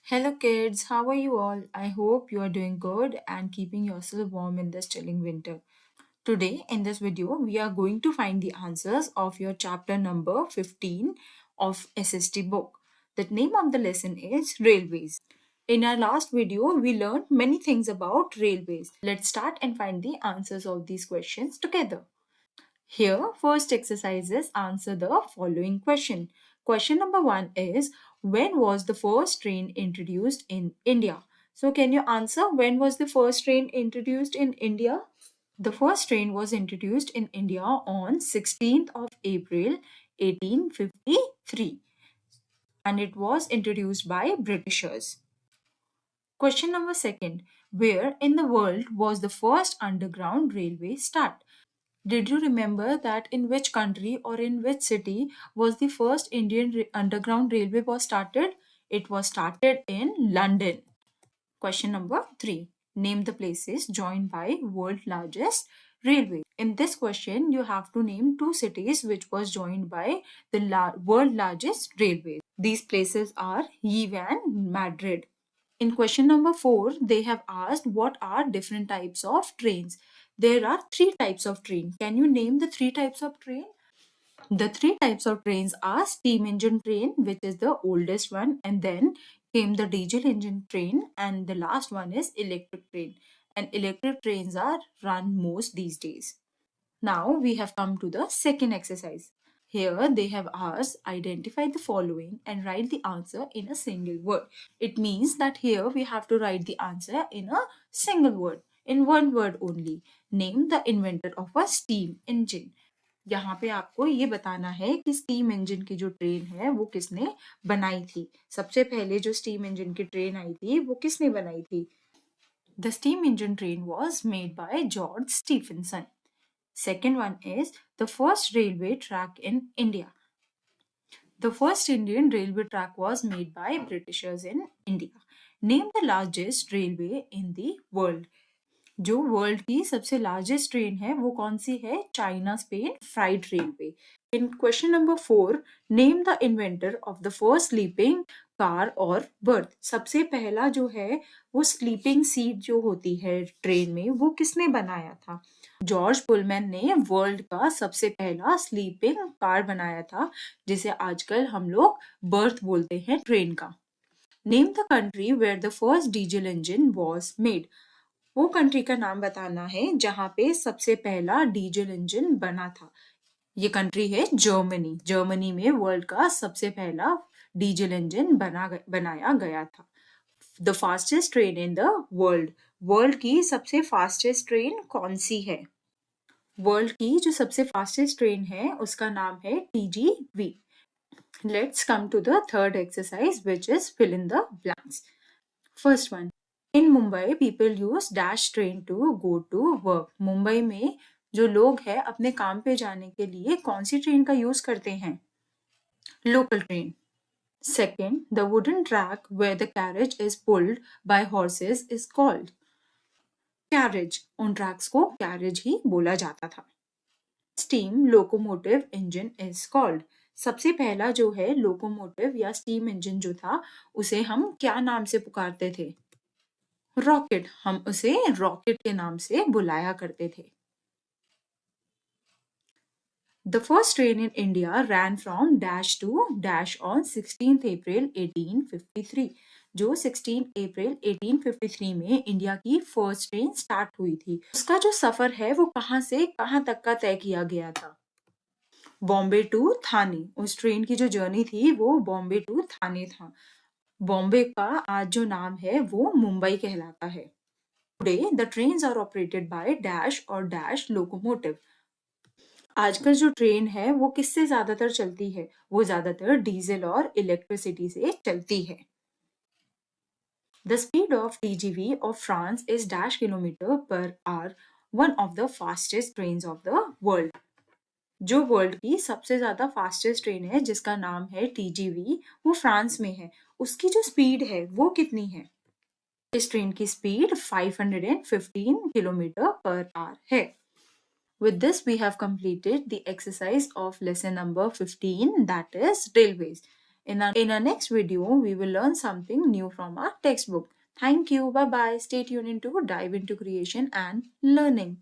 Hello kids, how are you all? I hope you are doing good and keeping yourself warm in this chilling winter. Today in this video, we are going to find the answers of your chapter number 15 of SST book. The name of the lesson is Railways. In our last video, we learned many things about railways. Let's start and find the answers of these questions together. Here, first exercises answer the following question. Question number 1 is, when was the first train introduced in India? So can you answer when was the first train introduced in India? The first train was introduced in India on 16th of April 1853 and it was introduced by Britishers. Question number 2, where in the world was the first underground railway start? Did you remember that in which country or in which city was the first Indian underground railway was started? It was started in London. Question number 3. Name the places joined by world largest railway. In this question, you have to name two cities which was joined by the world largest railway. These places are Yves and Madrid. In question number 4, they have asked what are different types of trains. There are three types of train. Can you name the three types of train? The three types of trains are steam engine train, which is the oldest one, and then came the diesel engine train, and the last one is electric train. And electric trains are run most these days. Now we have come to the second exercise. Here they have asked identify the following and write the answer in a single word. It means that here we have to write the answer in a single word, in one word only. Name the inventor of a steam engine. यहाँ पे आपको ये बताना है कि steam engine की जो train है वो किसने बनाई थी. सबसे पहले जो स्टीम इंजन की ट्रेन आई थी वो किसने बनाई थी? The steam engine train was made by George Stephenson. Second one is the first railway track in India. The first Indian railway track was made by Britishers in India. Name the largest railway in the world. जो world की सबसे largest train है वो कौन सी है? China Spain freight railway. In question number 4, name the inventor of the first sleeping car or berth. सबसे पहला जो है वो स्लीपिंग सीट जो होती है ट्रेन में वो किसने बनाया था? जॉर्ज पुलमैन ने वर्ल्ड का सबसे पहला स्लीपिंग कार बनाया था, जिसे आजकल हम लोग बर्थ बोलते हैं ट्रेन का. Name the country where the first diesel engine was made. वो कंट्री का नाम बताना है जहां पे सबसे पहला डीजल इंजन बना था. ये कंट्री है जर्मनी. जर्मनी में वर्ल्ड का सबसे पहला डीजल इंजन बनाया गया था. The fastest train in the world. World की सबसे फास्टेस्ट ट्रेन कौन सी है? वर्ल्ड की जो सबसे फास्टेस्ट ट्रेन है उसका नाम है TGV. Let's come to the third exercise, which is fill in the blanks. First one. In Mumbai, people use dash train to go to work. Mumbai में जो लोग हैं अपने काम पे जाने के लिए कौन सी ट्रेन का यूज करते हैं? Local train. Second, the wooden track where the carriage is pulled by horses is called carriage. उन ट्रैक्स को carriage ही बोला जाता था. Steam locomotive engine is called. सबसे पहला जो है लोकोमोटिव या स्टीम इंजन जो था उसे हम क्या नाम से पुकारते थे? रॉकेट. हम उसे रॉकेट के नाम से बुलाया करते थे. The first train in India ran from dash to dash on 16th April 1853. जो 16 अप्रैल 1853 में इंडिया की फर्स्ट ट्रेन स्टार्ट हुई थी. उसका जो सफर है वो कहाँ से कहाँ तक का तय किया गया था? बॉम्बे टू थाने. उस ट्रेन की जो जर्नी थी वो बॉम्बे टू थाने था. बॉम्बे का आज जो नाम है वो मुंबई कहलाता है. Today the trains are operated by dash or dash locomotive. आजकल जो ट्रेन है वो किससे ज्यादातर चलती है? वो ज्यादातर डीजल और इलेक्ट्रिसिटी से चलती है. The speed of TGV of France is dash kilometre per hour, one of the fastest trains of the world. जो वर्ल्ड की सबसे ज्यादा फास्टेस्ट ट्रेन है जिसका नाम है TGV, वो फ्रांस में है. उसकी जो स्पीड है वो कितनी है? इस ट्रेन की स्पीड 515 किलोमीटर पर आवर है. With this, we have completed the exercise of lesson number 15, that is railways. In our next video, we will learn something new from our textbook. Thank you. Bye bye. Stay tuned to dive into creation and learning.